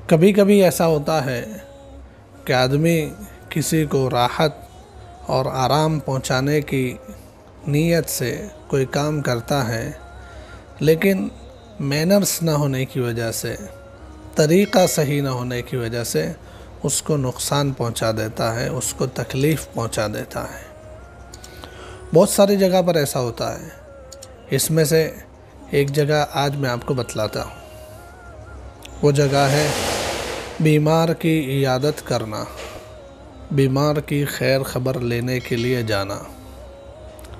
کبھی کبھی ایسا ہوتا ہے کہ آدمی کسی کو راحت اور آرام پہنچانے کی نیت سے کوئی کام کرتا ہے، لیکن مینرز نہ ہونے کی وجہ سے، طریقہ صحیح نہ ہونے کی وجہ سے اس کو نقصان پہنچا دیتا ہے، اس کو تکلیف پہنچا دیتا ہے۔ بہت ساری جگہ پر ایسا ہوتا ہے۔ اس میں سے ایک جگہ آج میں آپ کو بتلاتا ہوں۔ وہ جگہ ہے بیمار کی عیادت کرنا، بیمار کی خیر خبر لینے کے لیے جانا۔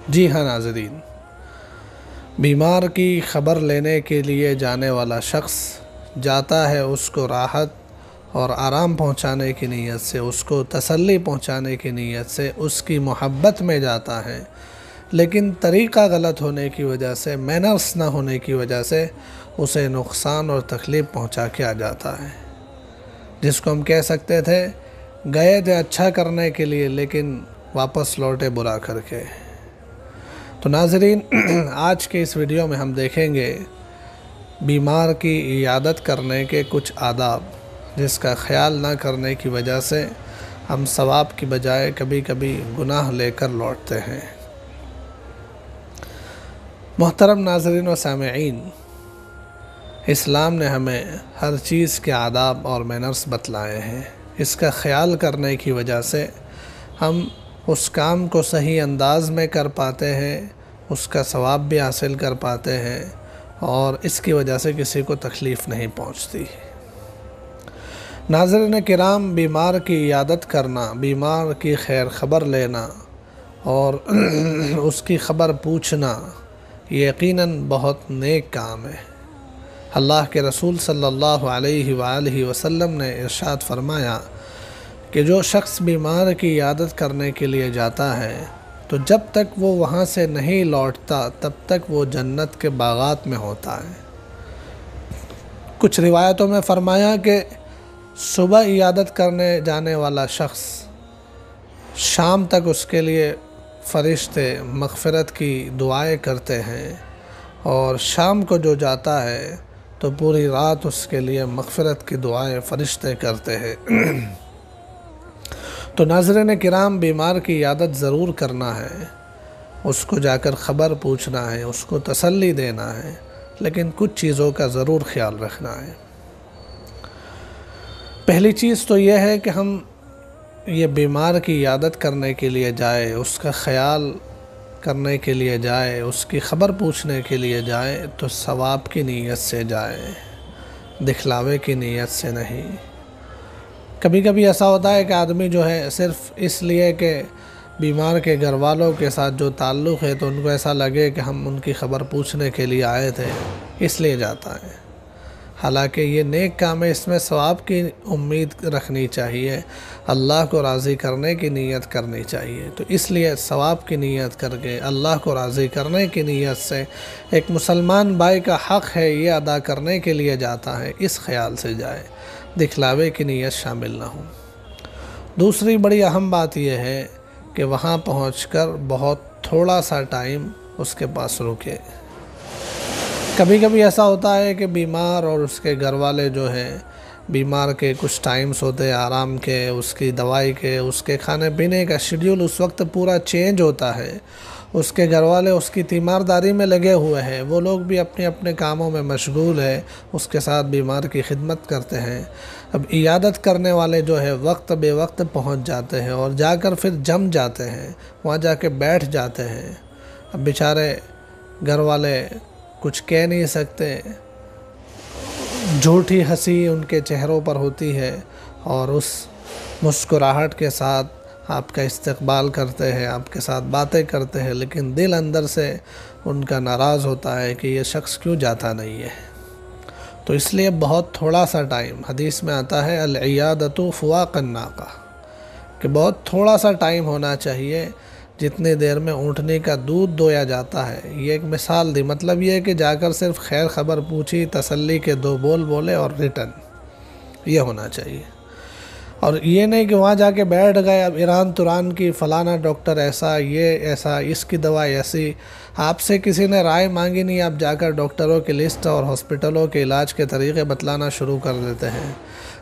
جی ہاں ناظرین، بیمار کی خبر لینے کے لیے جانے والا شخص جاتا ہے اس کو راحت اور آرام پہنچانے کی نیت سے، اس کو تسلی پہنچانے کی نیت سے، اس کی محبت میں جاتا ہے، لیکن طریقہ غلط ہونے کی وجہ سے، مینرز نہ ہونے کی وجہ سے اسے نقصان اور تکلیف پہنچا کے آ جاتا ہے، جس کو ہم کہہ سکتے تھے گئے تھے اچھا کرنے کے لیے لیکن واپس لوٹے برا کر کے۔ تو ناظرین، آج کے اس ویڈیو میں ہم دیکھیں گے بیمار کی عیادت کرنے کے کچھ آداب، جس کا خیال نہ کرنے کی وجہ سے ہم ثواب کی بجائے کبھی کبھی گناہ لے کر لوٹتے ہیں۔ محترم ناظرین و سامعین، اسلام نے ہمیں ہر چیز کے آداب اور مینرز بتلائے ہیں۔ اس کا خیال کرنے کی وجہ سے ہم اس کام کو صحیح انداز میں کر پاتے ہیں، اس کا ثواب بھی حاصل کر پاتے ہیں، اور اس کی وجہ سے کسی کو تکلیف نہیں پہنچتی۔ ناظرین کرام، بیمار کی عیادت کرنا، بیمار کی خیر خبر لینا اور اس کی خبر پوچھنا یقیناً بہت نیک کام ہے۔ اللہ کے رسول صلی اللہ علیہ وآلہ وسلم نے ارشاد فرمایا کہ جو شخص بیمار کی عیادت کرنے کے لیے جاتا ہے تو جب تک وہ وہاں سے نہیں لوٹتا تب تک وہ جنت کے باغات میں ہوتا ہے۔ کچھ روایتوں میں فرمایا کہ صبح عیادت کرنے جانے والا شخص شام تک اس کے لیے فرشتے مغفرت کی دعائیں کرتے ہیں، اور شام کو جو جاتا ہے تو پوری رات اس کے لیے مغفرت کی دعائیں فرشتے کرتے ہیں۔ تو ناظرین کرام، بیمار کی عیادت ضرور کرنا ہے، اس کو جا کر خبر پوچھنا ہے، اس کو تسلی دینا ہے، لیکن کچھ چیزوں کا ضرور خیال رکھنا ہے۔ پہلی چیز تو یہ ہے کہ ہم یہ بیمار کی عیادت کرنے کے لیے جائے، اس کا خیال کرنے کے لیے جائے، اس کی خبر پوچھنے کے لیے جائے تو ثواب کی نیت سے جائے، دکھلاوے کی نیت سے نہیں۔ کبھی کبھی ایسا ہوتا ہے کہ آدمی جو ہے صرف اس لیے کہ بیمار کے گھر والوں کے ساتھ جو تعلق ہے تو ان کو ایسا لگے کہ ہم ان کی خبر پوچھنے کے لیے آئے تھے، اس لیے جاتا ہے۔ حالانکہ یہ نیک کام ہے، اس میں ثواب کی امید رکھنی چاہیے، اللہ کو راضی کرنے کی نیت کرنی چاہیے۔ تو اس لیے ثواب کی نیت کر کے، اللہ کو راضی کرنے کی نیت سے، ایک مسلمان بھائی کا حق ہے یہ ادا کرنے کے لیے جاتا ہے، اس خیال سے جائے، دکھلاوے کی نیت شامل نہ ہو۔ دوسری بڑی اہم بات یہ ہے کہ وہاں پہنچ کر بہت تھوڑا سا ٹائم اس کے پاس رکے۔ کبھی کبھی ایسا ہوتا ہے کہ بیمار اور اس کے گھر والے جو ہیں، بیمار کے کچھ ٹائمز ہوتے ہیں آرام کے، اس کی دوائی کے، اس کے کھانے پینے کا شیڈیول اس وقت پورا چینج ہوتا ہے، اس کے گھر والے اس کی تیمارداری میں لگے ہوئے ہیں، وہ لوگ بھی اپنے اپنے کاموں میں مشغول ہیں، اس کے ساتھ بیمار کی خدمت کرتے ہیں۔ اب عیادت کرنے والے جو ہے وقت بے وقت پہنچ جاتے ہیں اور جا کر پھر جم جاتے ہیں، وہاں جا کے بیٹھ جاتے ہیں۔ اب بیچارے گھر والے کچھ کہہ نہیں سکتے، جھوٹی ہنسی ان کے چہروں پر ہوتی ہے، اور اس مسکراہٹ کے ساتھ آپ کا استقبال کرتے ہیں، آپ کے ساتھ باتیں کرتے ہیں، لیکن دل اندر سے ان کا ناراض ہوتا ہے کہ یہ شخص کیوں جاتا نہیں ہے۔ تو اس لیے بہت تھوڑا سا ٹائم، حدیث میں آتا ہے العیادۃ فواق الناقہ، کہ بہت تھوڑا سا ٹائم ہونا چاہیے جتنی دیر میں اونٹنی کا دودھ دویا جاتا ہے۔ یہ ایک مثال دی، مطلب یہ ہے کہ جا کر صرف خیر خبر پوچھی، تسلی کے دو بول بولے اور ریٹرن، یہ ہونا چاہیے۔ اور یہ نہیں کہ وہاں جا کے بیٹھ گئے اب ایران تران کی فلانا ڈاکٹر ایسا یہ ایسا اس کی دوا ایسی، آپ سے کسی نے رائے مانگی نہیں، آپ جا کر ڈاکٹروں کی لسٹ اور ہاسپٹلوں کے علاج کے طریقے بتلانا شروع کر دیتے ہیں۔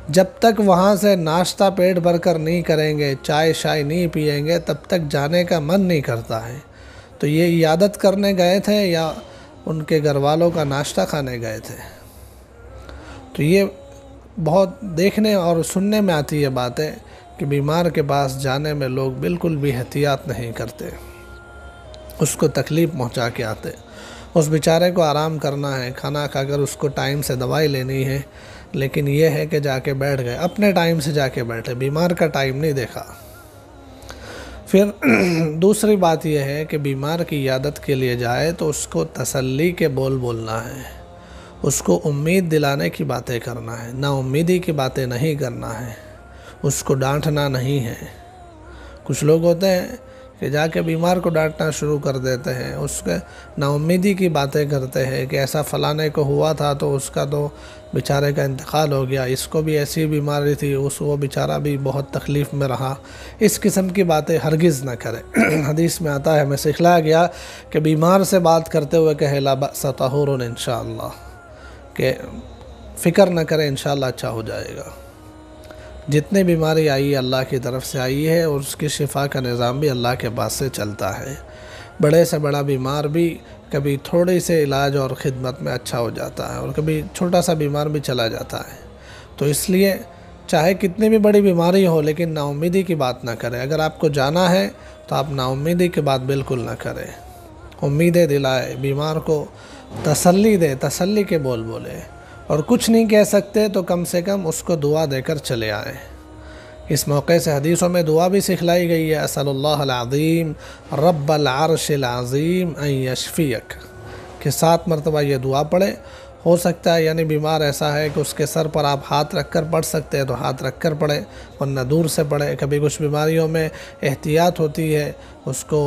جب تک وہاں سے ناشتہ پیٹ بھر کر نہیں کریں گے، چائے شائے نہیں پئیں گے، تب تک جانے کا من نہیں کرتا ہے۔ تو یہ عیادت کرنے گئے تھے یا ان کے گھر والوں کا ناشتہ کھانے گئے تھے؟ تو یہ بہت دیکھنے اور سننے میں آتی ہے باتیں کہ بیمار کے پاس جانے میں لوگ بالکل بھی احتیاط نہیں کرتے، اس کو تکلیف پہنچا کے آتے۔ اس بیچارے کو آرام کرنا ہے، کھانا کھا کر اس کو ٹائم سے دوائی لینی ہے، لیکن یہ ہے کہ جا کے بیٹھ گئے، اپنے ٹائم سے جا کے بیٹھے، بیمار کا ٹائم نہیں دیکھا۔ پھر دوسری بات یہ ہے کہ بیمار کی عیادت کے لیے جائے تو اس کو تسلی کے بول بولنا ہے، اس کو امید دلانے کی باتیں کرنا ہے، نا امیدی کی باتیں نہیں کرنا ہے، اس کو ڈانٹنا نہیں ہے۔ کچھ لوگ ہوتے ہیں کہ جا کے بیمار کو ڈانٹنا شروع کر دیتے ہیں، اس کے نا امیدی کی باتیں کرتے ہیں کہ ایسا فلانے کو ہوا تھا تو اس کا تو بیچارے کا انتقال ہو گیا، اس کو بھی ایسی بیماری تھی، وہ بیچارہ بھی بہت تکلیف میں رہا۔ اس قسم کی باتیں ہرگز نہ کرے۔ حدیث میں آتا ہے، ہمیں سکھلایا گیا کہ بیمار سے بات کرتے ہوئے کہے لا بأس طہور انشاءاللہ، کہ فکر نہ کرے انشاءاللہ اچھا ہو جائے گا۔ جتنی بیماری آئی ہے اللہ کی طرف سے آئی ہے، اور اس کی شفا کا نظام بھی اللہ کے پاس سے چلتا ہے۔ بڑے سے بڑا بیمار بھی کبھی تھوڑے سے علاج اور خدمت میں اچھا ہو جاتا ہے، اور کبھی چھوٹا سا بیمار بھی چلا جاتا ہے۔ تو اس لیے چاہے کتنی بھی بڑی بیماری ہو، لیکن نا امیدی کی بات نہ کریں۔ اگر آپ کو جانا ہے تو آپ نا امیدی کی بات بالکل نہ کریں، امیدیں دلائے، بیمار کو تسلی دے، تسلی کے بول بولے، اور کچھ نہیں کہہ سکتے تو کم سے کم اس کو دعا دے کر چلے آئیں۔ اس موقع سے حدیثوں میں دعا بھی سکھلائی گئی ہے، اسأل اللہ العظیم رب العرش العظیم ان یشفیک، کہ 7 مرتبہ یہ دعا پڑھے۔ ہو سکتا ہے یعنی بیمار ایسا ہے کہ اس کے سر پر آپ ہاتھ رکھ کر پڑھ سکتے ہیں تو ہاتھ رکھ کر پڑھیں، ورنہ دور سے پڑھیں۔ کبھی کچھ بیماریوں میں احتیاط ہوتی ہے، اس کو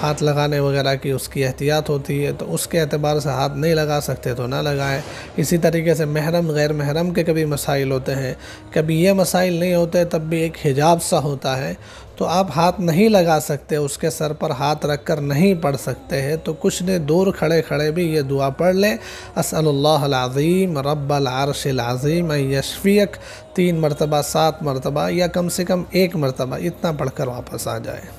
ہاتھ لگانے وغیرہ کی اس کی احتیاط ہوتی ہے، تو اس کے اعتبار سے ہاتھ نہیں لگا سکتے تو نہ لگائیں۔ اسی طریقے سے محرم غیر محرم کے کبھی مسائل ہوتے ہیں، کبھی یہ مسائل نہیں ہوتے، تب بھی ایک حجاب سا ہوتا ہے، تو آپ ہاتھ نہیں لگا سکتے، اس کے سر پر ہاتھ رکھ کر نہیں پڑھ سکتے ہیں، تو کچھ نے دور کھڑے کھڑے بھی یہ دعا پڑھ لیں، اسأل اللہ العظیم رب العرش العظیم ان یشفیک، 3 مرتبہ 7 مرتبہ یا کم سے کم 1 مرتبہ اتنا پڑھ کر واپس آ جائے۔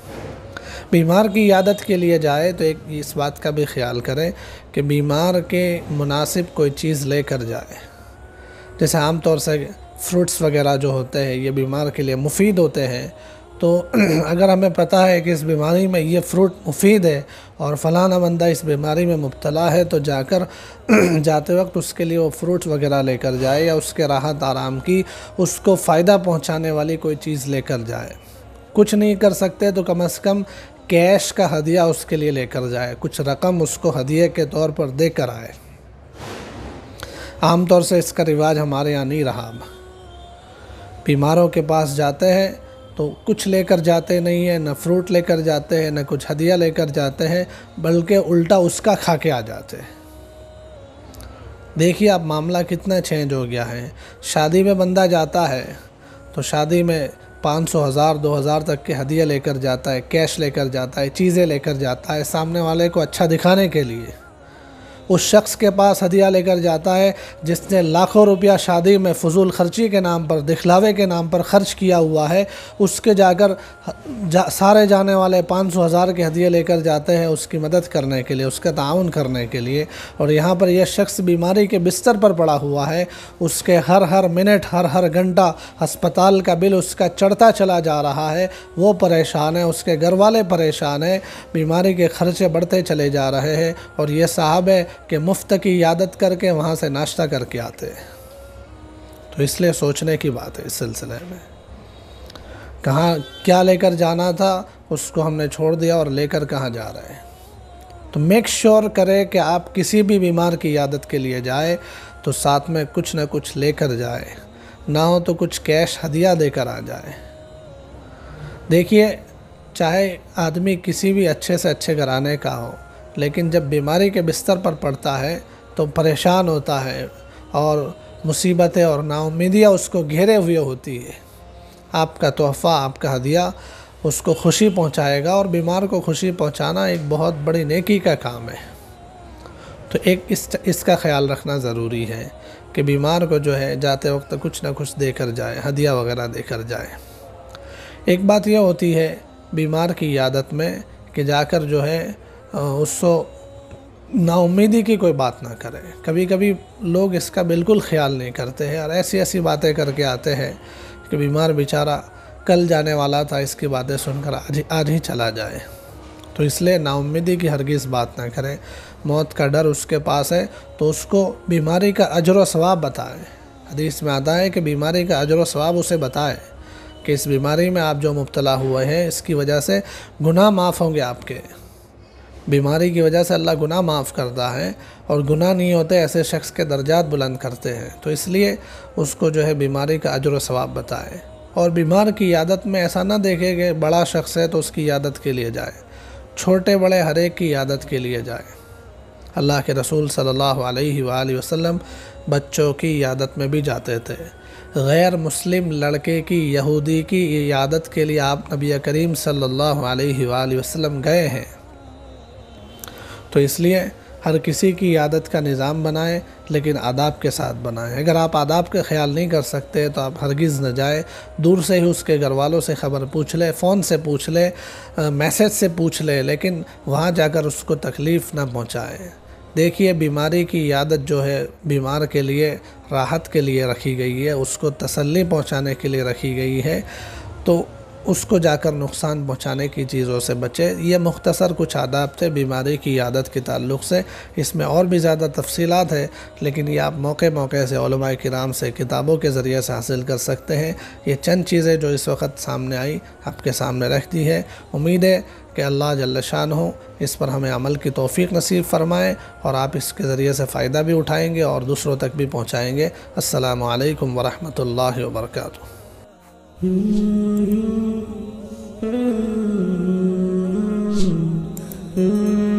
بیمار کی عیادت کے لیے جائے تو ایک اس بات کا بھی خیال کریں کہ بیمار کے مناسب کوئی چیز لے کر جائے۔ جیسے عام طور سے فروٹس وغیرہ جو ہوتے ہیں یہ بیمار کے لیے مفید ہوتے ہیں، تو اگر ہمیں پتہ ہے کہ اس بیماری میں یہ فروٹ مفید ہے اور فلانا بندہ اس بیماری میں مبتلا ہے، تو جا کر جاتے وقت اس کے لیے وہ فروٹس وغیرہ لے کر جائے، یا اس کے راحت آرام کی اس کو فائدہ پہنچانے والی کوئی چیز لے کر جائے۔ کچھ نہیں کر سکتے تو کم از کم کیش کا ہدیہ اس کے لیے لے کر جائے، کچھ رقم اس کو ہدیے کے طور پر دے کر آئے۔ عام طور سے اس کا رواج ہمارے یہاں نہیں رہا۔ بیماروں کے پاس جاتے ہیں تو کچھ لے کر جاتے نہیں ہیں، نہ فروٹ لے کر جاتے ہیں، نہ کچھ ہدیہ لے کر جاتے ہیں، بلکہ الٹا اس کا کھا کے آ جاتے ہیں۔ دیکھیے آپ معاملہ کتنا چینج ہو گیا ہے۔ شادی میں بندہ جاتا ہے تو شادی میں 500 1000 2000 تک کے ہدیہ لے کر جاتا ہے، کیش لے کر جاتا ہے، چیزیں لے کر جاتا ہے، سامنے والے کو اچھا دکھانے کے لیے۔ اس شخص کے پاس ہدیہ لے کر جاتا ہے جس نے لاکھوں روپیہ شادی میں فضول خرچی کے نام پر، دکھلاوے کے نام پر خرچ کیا ہوا ہے، اس کے جا کر سارے جانے والے 500 1000 کے ہدیے لے کر جاتے ہیں اس کی مدد کرنے کے لیے، اس کا تعاون کرنے کے لیے، اور یہاں پر یہ شخص بیماری کے بستر پر پڑا ہوا ہے، اس کے ہر منٹ ہر گھنٹہ ہسپتال کا بل اس کا چڑھتا چلا جا رہا ہے، وہ پریشان ہے، اس کے گھر والے پریشان ہیں، بیماری کے خرچے بڑھتے چلے جا رہے ہیں، اور یہ صاحب ہے کہ مفت کی عیادت کر کے وہاں سے ناشتہ کر کے آتے ہیں۔ تو اس لیے سوچنے کی بات ہے اس سلسلے میں، کہاں کیا لے کر جانا تھا اس کو ہم نے چھوڑ دیا اور لے کر کہاں جا رہے ہیں۔ تو میک شور کرے کہ آپ کسی بھی بیمار کی عیادت کے لیے جائے تو ساتھ میں کچھ نہ کچھ لے کر جائے، نہ ہو تو کچھ کیش ہدیہ دے کر آ جائے۔ دیکھیے چاہے آدمی کسی بھی اچھے سے اچھے گھرانے کا ہو، لیکن جب بیماری کے بستر پر پڑتا ہے تو پریشان ہوتا ہے، اور مصیبتیں اور نا امیدیاں اس کو گھیرے ہوئے ہوتی ہے۔ آپ کا تحفہ، آپ کا ہدیہ اس کو خوشی پہنچائے گا، اور بیمار کو خوشی پہنچانا ایک بہت بڑی نیکی کا کام ہے۔ تو ایک اس کا خیال رکھنا ضروری ہے کہ بیمار کو جو ہے جاتے وقت کچھ نہ کچھ دے کر جائے، ہدیہ وغیرہ دے کر جائے۔ ایک بات یہ ہوتی ہے بیمار کی عیادت میں کہ جا کر جو ہے اس کو نا امیدی کی کوئی بات نہ کرے۔ کبھی کبھی لوگ اس کا بالکل خیال نہیں کرتے ہیں اور ایسی باتیں کر کے آتے ہیں کہ بیمار بیچارہ کل جانے والا تھا، اس کی باتیں سن کر آج ہی چلا جائے۔ تو اس لیے نا امیدی کی ہرگز بات نہ کریں۔ موت کا ڈر اس کے پاس ہے تو اس کو بیماری کا اجر و ثواب بتائیں۔ حدیث میں آتا ہے کہ بیماری کا اجر و ثواب اسے بتائے کہ اس بیماری میں آپ جو مبتلا ہوئے ہیں اس کی وجہ سے گناہ معاف ہوں گے آپ کے۔ بیماری کی وجہ سے اللہ گناہ معاف کرتا ہے، اور گناہ نہیں ہوتے ایسے شخص کے درجات بلند کرتے ہیں۔ تو اس لیے اس کو جو ہے بیماری کا اجر و ثواب بتائے، اور بیمار کی عیادت میں ایسا نہ دیکھے کہ بڑا شخص ہے تو اس کی عیادت کے لیے جائے، چھوٹے بڑے ہر ایک کی عیادت کے لیے جائے۔ اللہ کے رسول صلی اللہ علیہ وآلہ وسلم بچوں کی عیادت میں بھی جاتے تھے۔ غیر مسلم لڑکے کی، یہودی کی عیادت کے لیے آپ نبی کریم صلی اللہ علیہ وآلہ وسلم گئے ہیں۔ تو اس لیے ہر کسی کی عیادت کا نظام بنائیں، لیکن آداب کے ساتھ بنائیں۔ اگر آپ آداب کا خیال نہیں کر سکتے تو آپ ہرگز نہ جائیں، دور سے ہی اس کے گھر والوں سے خبر پوچھ لے، فون سے پوچھ لے، میسیج سے پوچھ لے، لیکن وہاں جا کر اس کو تکلیف نہ پہنچائیں۔ دیکھیے بیماری کی عیادت جو ہے بیمار کے لیے راحت کے لیے رکھی گئی ہے، اس کو تسلی پہنچانے کے لیے رکھی گئی ہے، تو اس کو جا کر نقصان پہنچانے کی چیزوں سے بچے۔ یہ مختصر کچھ آداب تھے بیماری کی عیادت کے تعلق سے۔ اس میں اور بھی زیادہ تفصیلات ہے، لیکن یہ آپ موقع سے علماء کرام سے کتابوں کے ذریعے سے حاصل کر سکتے ہیں۔ یہ چند چیزیں جو اس وقت سامنے آئی آپ کے سامنے رکھ دی ہے۔ امید ہے کہ اللہ جل شانہ اس پر ہمیں عمل کی توفیق نصیب فرمائے، اور آپ اس کے ذریعے سے فائدہ بھی اٹھائیں گے اور دوسروں تک بھی پہنچائیں گے۔ السلام علیکم ورحمۃ اللہ وبرکاتہ۔ Mm-hmm.